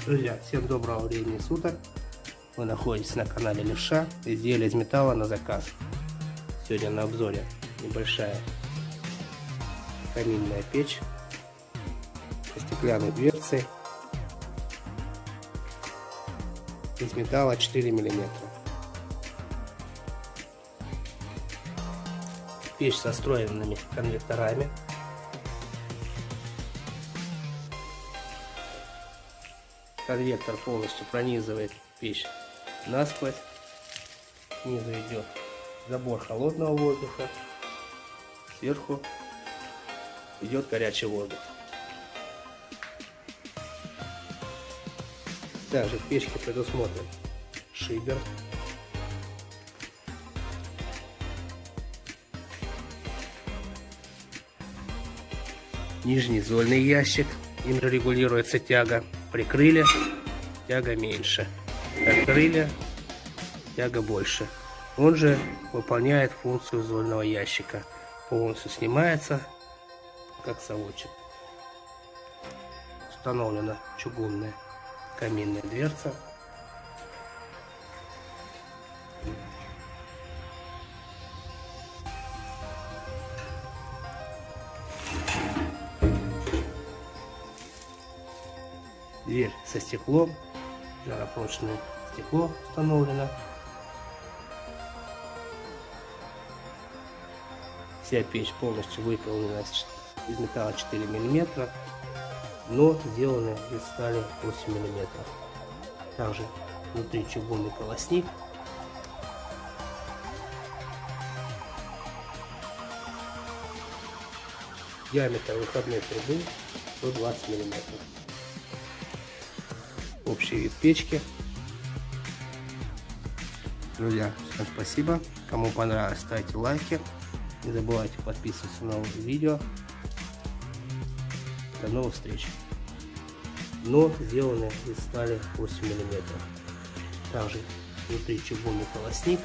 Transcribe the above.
Друзья, всем доброго времени суток. Вы находитесь на канале Левша. Изделия из металла на заказ. Сегодня на обзоре небольшая каминная печь со стеклянной дверцей из металла 4 мм. Печь со встроенными конвекторами. Конвектор полностью пронизывает печь насквозь. Снизу идет забор холодного воздуха, сверху идет горячий воздух. Также в печке предусмотрен шибер, нижний зольный ящик, им же регулируется тяга. Прикрыли, тяга меньше, открыли, тяга больше. Он же выполняет функцию зольного ящика. Полностью снимается, как совочек. Установлена чугунная каминная дверца. Дверь со стеклом, жаропрочное стекло установлено. Вся печь полностью выполнена из металла 4 мм, но сделаны из стали 8 мм. Также внутри чугунный колосник. Диаметр выходной трубы 120 мм. Общий вид печки. Друзья, всем спасибо. Кому понравилось, ставьте лайки. Не забывайте подписываться на новые видео. До новых встреч. Дно сделано из стали 8 мм. Также внутри чугунный колосник.